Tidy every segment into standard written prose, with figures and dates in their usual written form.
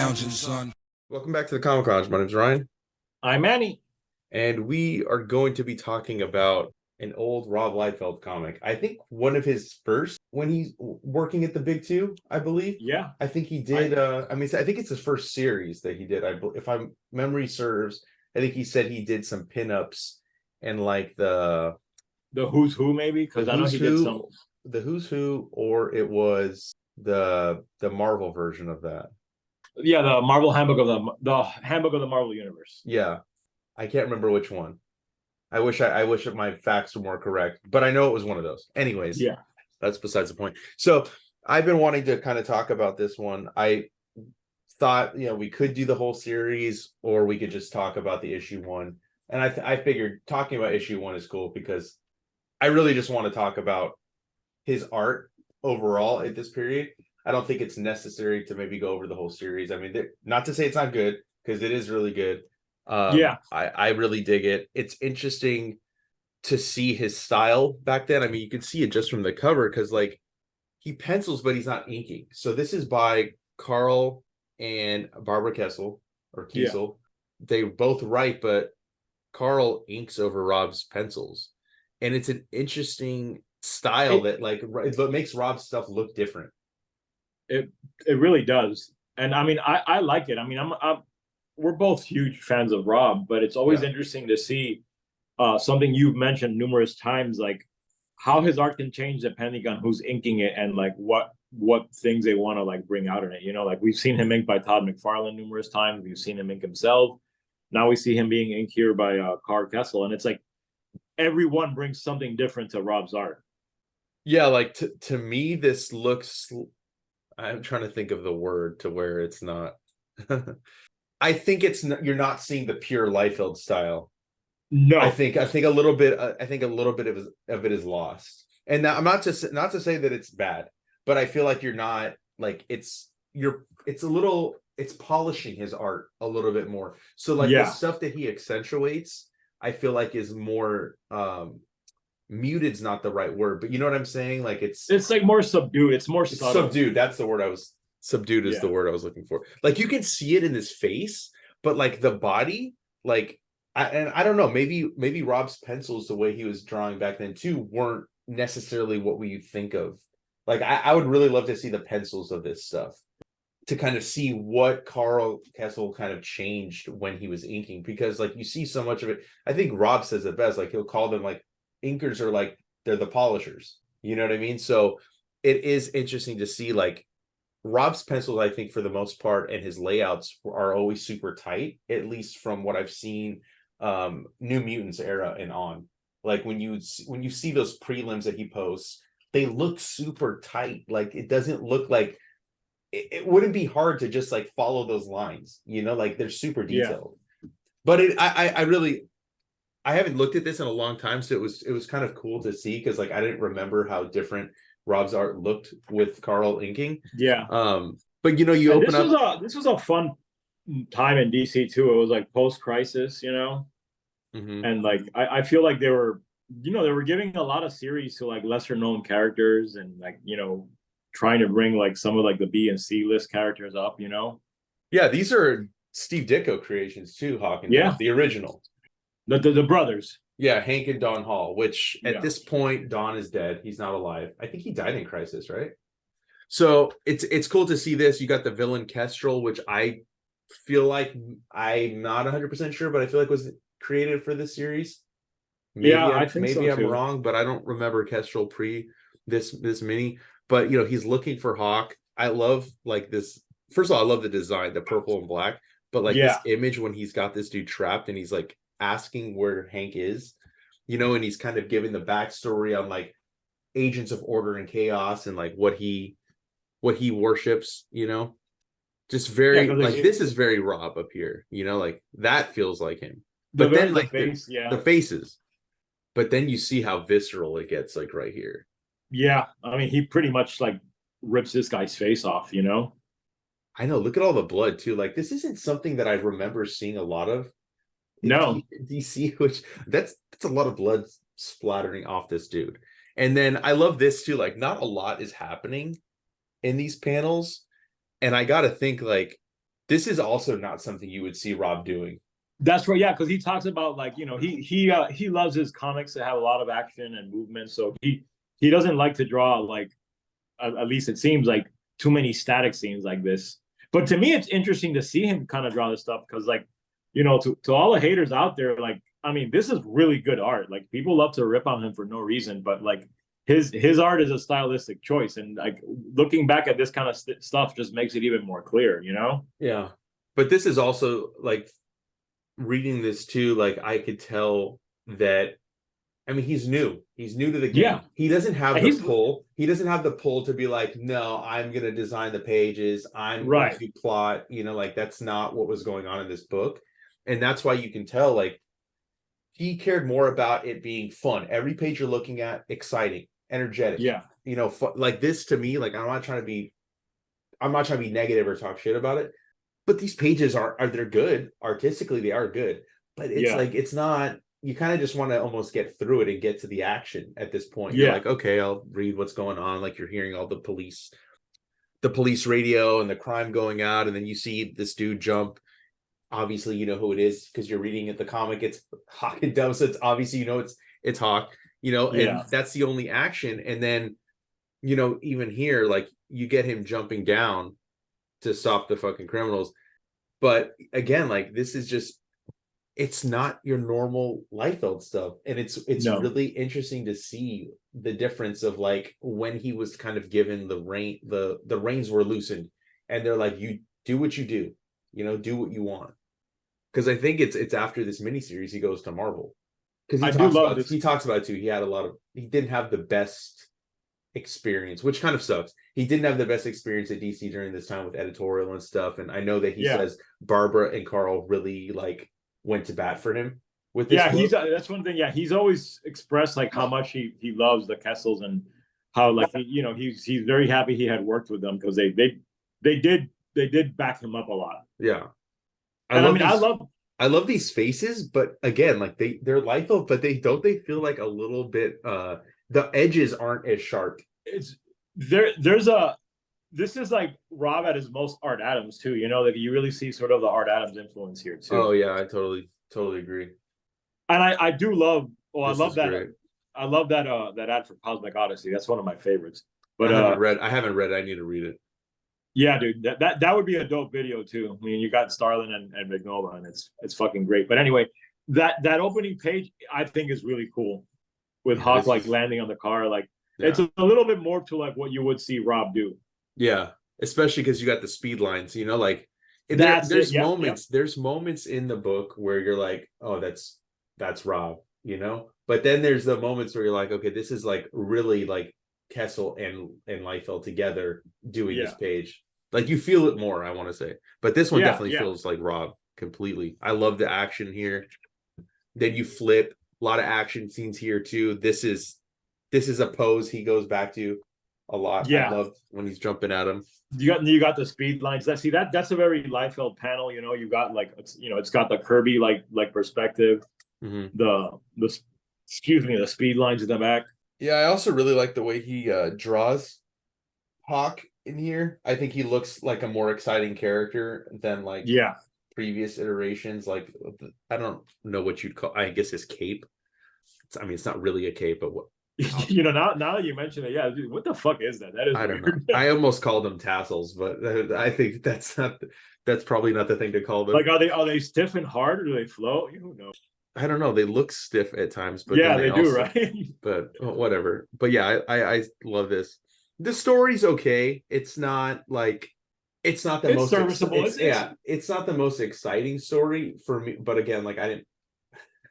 lounging, son. Welcome back to the Comic Lounge. My name's Ryan, I'm Manny. and we are going to be talking about an old Rob Liefeld comic. I think one of his first when he's working at the Big Two, I believe. Yeah. I think he did. I think it's his first series that he did. If my memory serves, I think he said he did some pinups and like The Who's Who, maybe, because I know he did some. The Who's Who, or it was the Marvel version of that. Yeah, the Marvel handbook of the handbook of the Marvel universe. Yeah, I can't remember which one. I wish my facts were more correct, but I know it was one of those. Anyways, yeah, that's besides the point. So I've been wanting to kind of talk about this one. I thought, we could do the whole series, or we could just talk about the issue one. And I figured talking about issue one is cool because I really just want to talk about his art overall at this period. I don't think it's necessary to maybe go over the whole series. I mean, not to say it's not good, because it is really good. I really dig it. It's interesting to see his style back then. I mean, you can see it just from the cover, because like he pencils, but he's not inking. So this is by Karl and Barbara Kesel, or Kesel. Yeah. They both write, but Karl inks over Rob's pencils. And it's an interesting style that but makes Rob's stuff look different. It really does. And I mean, I like it. I mean, we're both huge fans of Rob, but it's always interesting to see something you've mentioned numerous times, like how his art can change depending on who's inking it and like what things they want to like bring out in it. Like we've seen him inked by Todd McFarlane numerous times. We've seen him ink himself. Now we see him being inked here by Karl Kesel, and it's like everyone brings something different to Rob's art. Yeah, like to me, this looks. I'm trying to think of the word to where it's not. I think you're not seeing the pure Liefeld style. No, I think a little bit. I think a little bit of it is lost. And now, I'm not to say that it's bad, but I feel like you're not like it's polishing his art a little bit more. So like the stuff that he accentuates, I feel like is more muted's not the right word, but you know what I'm saying? Like it's like more subdued. It's more subtle. Subdued. That's the word subdued is the word I was looking for. Like you can see it in his face, but like the body, like I don't know, maybe Rob's pencils, the way he was drawing back then too, weren't necessarily what we think of. Like I would really love to see the pencils of this stuff to kind of see what Karl Kesel kind of changed when he was inking, because like you see so much of it. I think Rob says it best, like he'll call them like inkers are like they're the polishers, you know what I mean? So it is interesting to see like Rob's pencils, I think for the most part, and his layouts are always super tight, at least from what I've seen New Mutants era and on. Like when you see those prelims that he posts, they look super tight. Like it doesn't look like it wouldn't be hard to just like follow those lines, like they're super detailed. But I haven't looked at this in a long time, so it was kind of cool to see, because like I didn't remember how different Rob's art looked with Karl inking. Yeah. But you open up. This was a fun time in DC too. It was like post-crisis, Mm-hmm. And like I feel like they were giving a lot of series to like lesser known characters, and like trying to bring like some of like the B and C list characters up. Yeah, these are Steve Ditko creations too, Hawk and Dove, the original. The brothers. Yeah, Hank and Don Hall, which at this point, Don is dead. He's not alive. I think he died in Crisis, right? So it's cool to see this. You got the villain Kestrel, which I feel like I'm not 100% sure, but I feel like was created for this series. Maybe I think maybe so I'm wrong, but I don't remember Kestrel pre this mini. But he's looking for Hawk. I love like this. First of all, I love the design, the purple and black. But like this image when he's got this dude trapped and he's like asking where Hank is, and he's kind of giving the backstory on like agents of order and chaos and like what he worships, just very this is very Rob up here, like that feels like him. But then like the faces, but then you see how visceral it gets like right here. Yeah, I mean he pretty much like rips this guy's face off, I know, look at all the blood too. Like this isn't something that I remember seeing a lot of. No, DC, which that's a lot of blood splattering off this dude. And then I love this too. Like not a lot is happening in these panels, and I got to think like This is also not something you would see Rob doing. That's right, yeah, because he talks about like he loves his comics to have a lot of action and movement, so he doesn't like to draw like at least it seems like too many static scenes like this. But to me, it's interesting to see him kind of draw this stuff because like to all the haters out there, like I mean, this is really good art. Like people love to rip on him for no reason, but like his art is a stylistic choice, and like looking back at this kind of stuff just makes it even more clear, Yeah, but this is also like reading this too. Like I could tell that. I mean, he's new. He's new to the game. Yeah. He doesn't have the pull. He doesn't have the pull to be like, no, I'm gonna design the pages. I'm going to plot. Like that's not what was going on in this book, and that's why you can tell like he cared more about it being fun. Every page you're looking at, exciting, energetic. Yeah. Like this to me, like I'm not trying to be negative or talk shit about it, but these pages are they're good artistically. They are good, but it's like it's not. You kind of just want to almost get through it and get to the action at this point. You're like, okay, I'll read what's going on. Like you're hearing all the police radio and the crime going out, and then you see this dude jump. Obviously, you know who it is because you're reading it. The comic, it's Hawk and Dove, so it's obviously it's Hawk. And that's the only action. And then, even here, like you get him jumping down to stop the fucking criminals. But again, like this is just. It's not your normal Liefeld stuff, and it's really interesting to see the difference of like when he was kind of given the reins were loosened, and they're like, you do what you do, do what you want. Because I think it's after this miniseries he goes to Marvel, because he talks about it too. He didn't have the best experience, which kind of sucks. He didn't have the best experience at DC during this time with editorial and stuff, and I know that he says Barbara and Karl really like went to bat for him with this book. That's one thing. Yeah, he's always expressed like how much he loves the Kesels and how like he's very happy he had worked with them because they did back him up a lot. Yeah, I love these faces, but again, like they're Liefeld, but they feel like a little bit the edges aren't as sharp. This is like Rob at his most Art Adams too. Like you really see sort of the Art Adams influence here too. Oh yeah, I totally agree. And I do love. Well, I love that. Great. I love that that ad for Cosmic Odyssey. That's one of my favorites. But I haven't read it. I need to read it. Yeah, dude, that would be a dope video too. I mean, you got Starlin and Magnola, and it's fucking great. But anyway, that opening page I think is really cool, with Hawk like landing on the car. Like it's a little bit more to like what you would see Rob do. Yeah, especially because you got the speed lines, like there's moments in the book where you're like, oh, that's Rob, but then there's the moments where you're like, okay, this is like really like Kesel and Liefeld together doing this page. Like you feel it more, I want to say, but this one definitely feels like Rob completely. I love the action here. Then you flip, a lot of action scenes here too. This is a pose he goes back to a lot. I love when he's jumping at him. You got the speed lines. That's a very Liefeld panel. You got like it's got the Kirby like perspective. Mm-hmm. The speed lines in the back. Yeah, I also really like the way he draws Hawk in here. I think he looks like a more exciting character than like previous iterations. Like I don't know what you'd call. I guess his cape. It's not really a cape, but what. Now that you mention it, dude, what the fuck is that? That is I don't know. I almost called them tassels, but I think that's probably not the thing to call them. Like, are they stiff and hard, or do they float? Who knows? I don't know. They look stiff at times, but they do, right? But whatever. But yeah, I love this. The story's okay. It's not the most serviceable. It's not the most exciting story for me. But again, like I think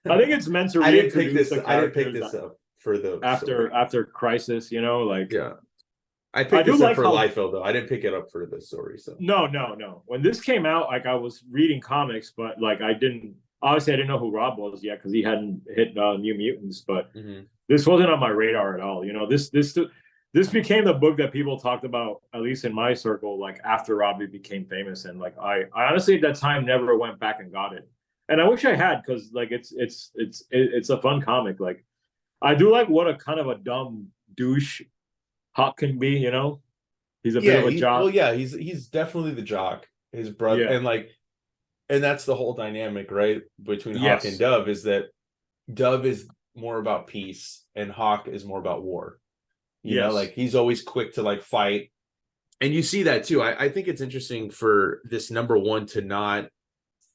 it's meant to. I didn't pick this up for the after Crisis, like I picked this up for Liefeld though. I didn't pick it up for the story. So no. When this came out, like I was reading comics, but like I didn't know who Rob was yet because he hadn't hit New Mutants. But this wasn't on my radar at all. This became the book that people talked about, at least in my circle, like after Robbie became famous. And like I honestly at that time never went back and got it. And I wish I had, because like it's a fun comic. Like I do like what a kind of a dumb douche Hawk can be. He's a bit of a jock. Well, yeah, he's definitely the jock. his brother, Yeah. and that's the whole dynamic, right? Between Hawk and Yes. Dove is that Dove is more about peace and Hawk is more about war. Yes. Like he's always quick to like fight. And you see that too. I think it's interesting for this number one to not,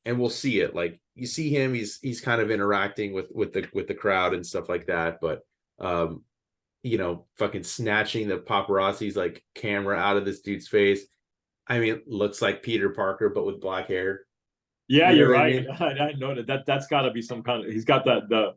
and we'll see it. Like you see him, he's kind of interacting with the crowd and stuff like that. But fucking snatching the paparazzi's like camera out of this dude's face. I mean, it looks like Peter Parker, but with black hair. Yeah, You know you're what I right. mean? I know that's got to be some kind of. He's got the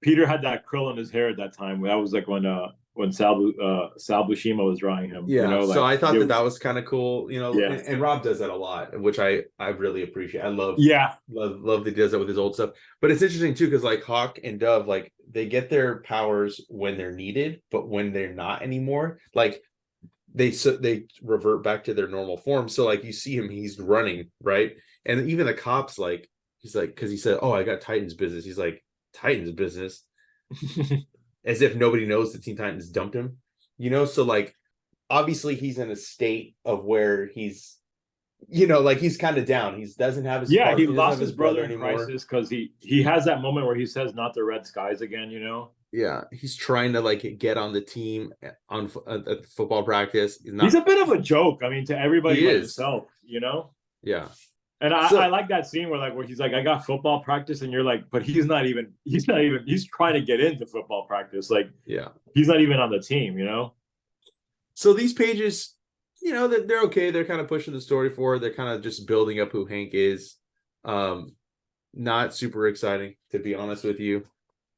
Peter had that krill in his hair at that time. That was like when Sal Buscema was drawing him. Yeah. So Like I thought it that was, was kind of cool. yeah, And Rob does that a lot, which I really appreciate. I yeah, love that he does that with his old stuff. But it's interesting too, because like Hawk and Dove, like they get their powers when they're needed, but when they're not anymore, like they revert back to their normal form. So like you see him, he's running, right? And even the cops, like he's like, because he said, "Oh, I got Titans business." He's like, "Titans business," as if nobody knows the Teen Titans dumped him. So like obviously he's in a state of where he's like he's kind of down. He doesn't have his yeah. part, He he doesn't lost have his his brother brother in anymore. crisis because he has that moment where he says, "Not the red skies again." Yeah, he's trying to like get on the team at football practice. He's a bit of a joke. I mean, to everybody He but is. himself. Yeah. And I So like that scene where he's like, I got football practice, and you're like, but he's trying to get into football practice. Like yeah. he's not even on the team. So these pages, they're okay. They're kind of pushing the story forward. They're kind of just building up who Hank is. Not super exciting, to be honest with you.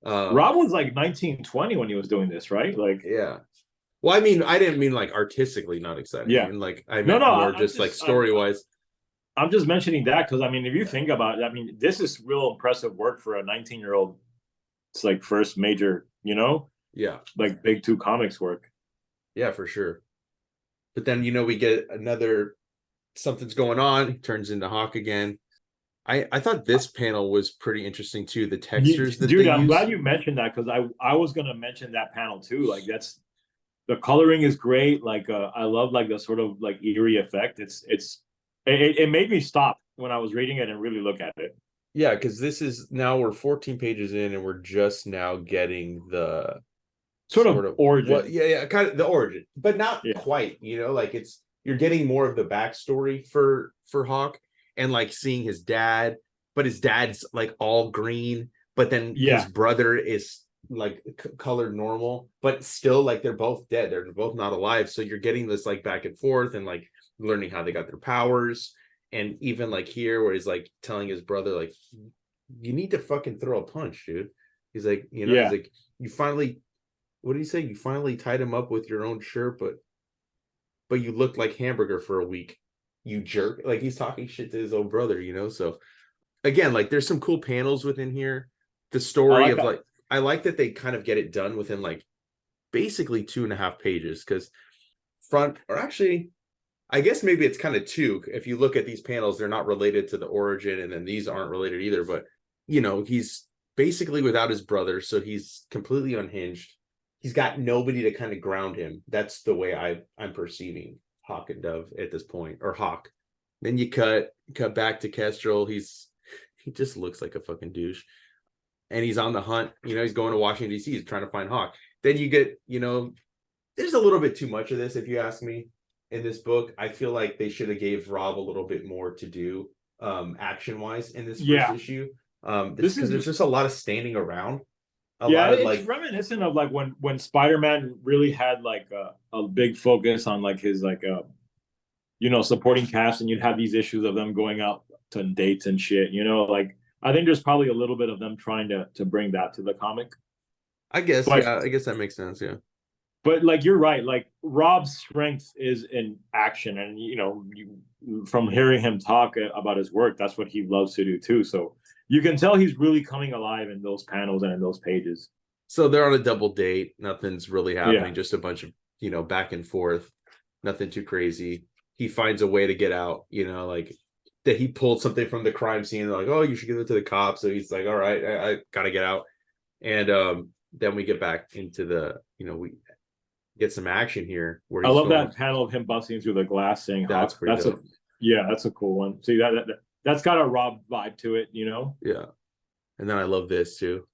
Rob was like 19, 20 when he was doing this, right? Like, Yeah. Well, I mean, I didn't mean like artistically not exciting. yeah. I No, meant no, more just like story wise. I'm just mentioning that because I mean, if you think about it, I mean, this is real impressive work for a 19-year-old. It's like first major, Yeah. like big two comics work. Yeah, for sure. But then we get another something's going on. He turns into Hawk again. I thought this panel was pretty interesting too. The textures that Dude, they I'm use. glad you mentioned that because I was gonna mention that panel too. Like that's the coloring is great. Like I love like the sort of like eerie effect. It made me stop when I was reading it and really look at it. Yeah, because this is now we're 14 pages in and we're just now getting the Sort of origin. what yeah, kind of the origin, but not Yeah. quite, like you're getting more of the backstory for Hawk and like seeing his dad, but his dad's like all green, but then his brother is like colored normal, but still like they're both dead. They're both not alive. So you're getting this like back and forth and like learning how they got their powers. And even like here where he's like telling his brother, like, you need to fucking throw a punch, dude. He's like, he's like, you finally, what did he say? You finally tied him up with your own shirt, but you looked like hamburger for a week. You jerk. Like he's talking shit to his own brother, So again, like there's some cool panels within here. The story of like, I like that they kind of get it done within like basically 2.5 pages because I guess maybe it's kind of two. If you look at these panels, they're not related to the origin, and then these aren't related either. But he's basically without his brother, so he's completely unhinged. He's got nobody to kind of ground him. That's the way I'm perceiving Hawk and Dove at this point, or Hawk. Then you cut back to Kestrel. He just looks like a fucking douche, and he's on the hunt. He's going to Washington D.C. He's trying to find Hawk. Then you get there's a little bit too much of this, if you ask me. In this book, I feel like they should have gave Rob a little bit more to do action wise in this first issue. Because there's just a lot of standing around. It's reminiscent of like when Spider-Man really had like a big focus on like his like supporting cast, and you'd have these issues of them going out to dates and shit. Like I think there's probably a little bit of them trying to bring that to the comic. I guess, I guess that makes sense, yeah. But like you're right, like Rob's strength is in action, and from hearing him talk about his work, that's what he loves to do too. So you can tell he's really coming alive in those panels and in those pages. So they're on a double date. Nothing's really happening. Just a bunch of back and forth. Nothing too crazy. He finds a way to get out. Like that he pulled something from the crime scene. They're like, oh, you should give it to the cops. So he's like, all right, I gotta get out. And then we get back into the we get some action here. Where I love that panel of him busting through the glass saying, "That's pretty dope." Yeah, that's a cool one. See that's got a Rob vibe to it, Yeah. And then I love this too.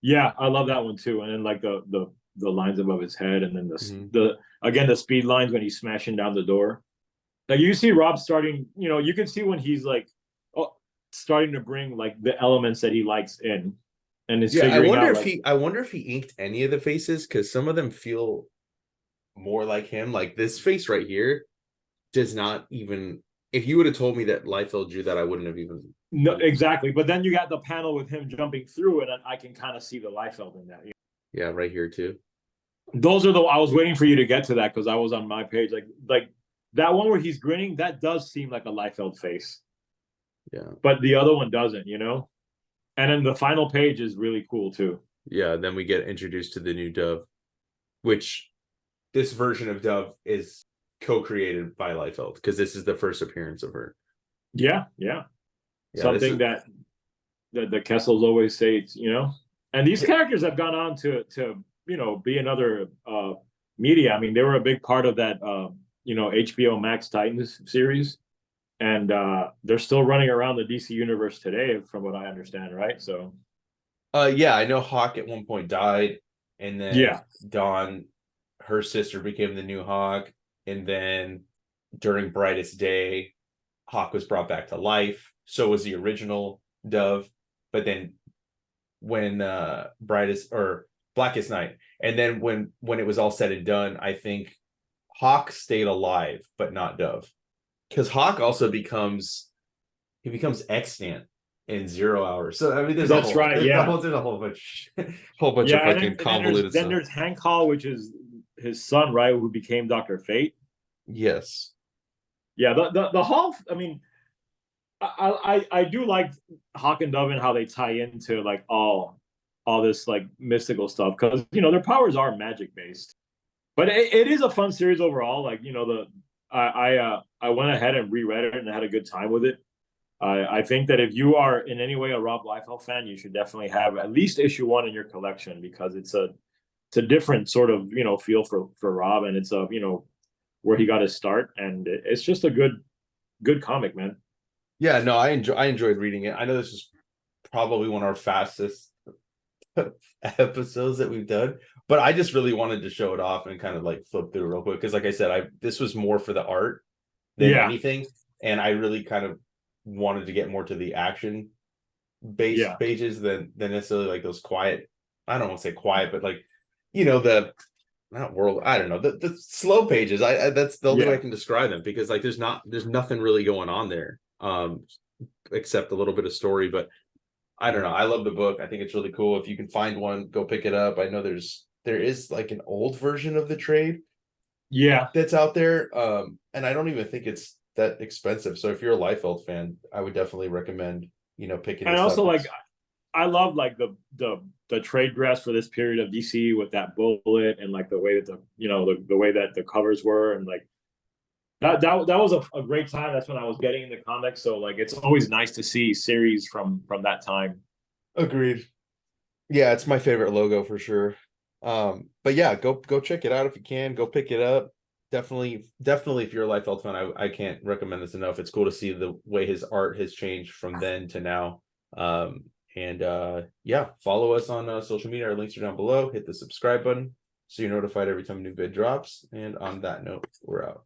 Yeah, I love that one too. And then like the lines above his head, and then Mhm. the again the speed lines when he's smashing down the door. Like you see Rob starting, you can see when he's like starting to bring like the elements that he likes in, and is Yeah, figuring out like I wonder if he inked any of the faces, because some of them feel more like him. Like this face right here does not even. If you would have told me that Liefeld drew that, I wouldn't have even. no exactly. But then you got the panel with him jumping through it, and I can kind of see the Liefeld in that. Yeah, right here too. Those are the I was waiting for you to get to that because I was on my page. Like that one where he's grinning, that does seem like a Liefeld face. Yeah. But the other one doesn't. And then the final page is really cool too. Yeah, then we get introduced to the new Dove, which this version of Dove is co-created by Liefeld, because this is the first appearance of her. Yeah. Something that the Kessels always say. And these characters have gone on to be another media. I mean, they were a big part of that HBO Max Titans series. And they're still running around the DC universe today, from what I understand, right? So yeah, I know Hawk at one point died, and then yeah, Dawn, her sister, became the new Hawk, and then during Brightest Day, Hawk was brought back to life. So was the original Dove, but then when Blackest Night, and then when it was all said and done, I think Hawk stayed alive, but not Dove, because Hawk also becomes extant in 0 hours. So I mean, that's right. Yeah, there's a whole bunch of yeah. fucking And then there's convoluted stuff. Hank Hall, which is his son, right, who became Dr. Fate. Yes. Yeah, the Hall. I mean, I do like Hawk and Dove and how they tie into like all this like mystical stuff, because their powers are magic based. But it is a fun series overall. Like I went ahead and reread it and had a good time with it. I think that if you are in any way a Rob Liefeld fan, you should definitely have at least issue 1 in your collection, because it's a different sort of feel for Rob, and it's a where he got his start, and it's just a good comic, man. Yeah, no, I enjoyed reading it. I know this is probably one of our fastest episodes that we've done, but I just really wanted to show it off and kind of like flip through real quick, because like I said, this was more for the art than anything, and I really kind of wanted to get more to the action based pages than necessarily like those quiet. I don't want to say quiet, but like the not world. I don't know, the slow pages. I that's the only way I can describe them, because like there's nothing really going on there, except a little bit of story. But I don't know. I love the book. I think it's really cool. If you can find one, go pick it up. I know there is like an old version of the trade that's out there, and I don't even think it's that expensive. So if you're a Liefeld fan, I would definitely recommend picking And this also, up. like, I love like the trade dress for this period of DC with that bullet, and like the way that the way that the covers were, and like that was a great time. That's when I was getting into comics. So like it's always nice to see series from that time. Agreed. Yeah, it's my favorite logo for sure. But yeah, go check it out if you can. Go pick it up. Definitely if you're a Liefeld fan, I can't recommend this enough. It's cool to see the way his art has changed from then to now. And yeah, follow us on social media. Our links are down below. Hit the subscribe button so you're notified every time a new vid drops. And on that note, we're out.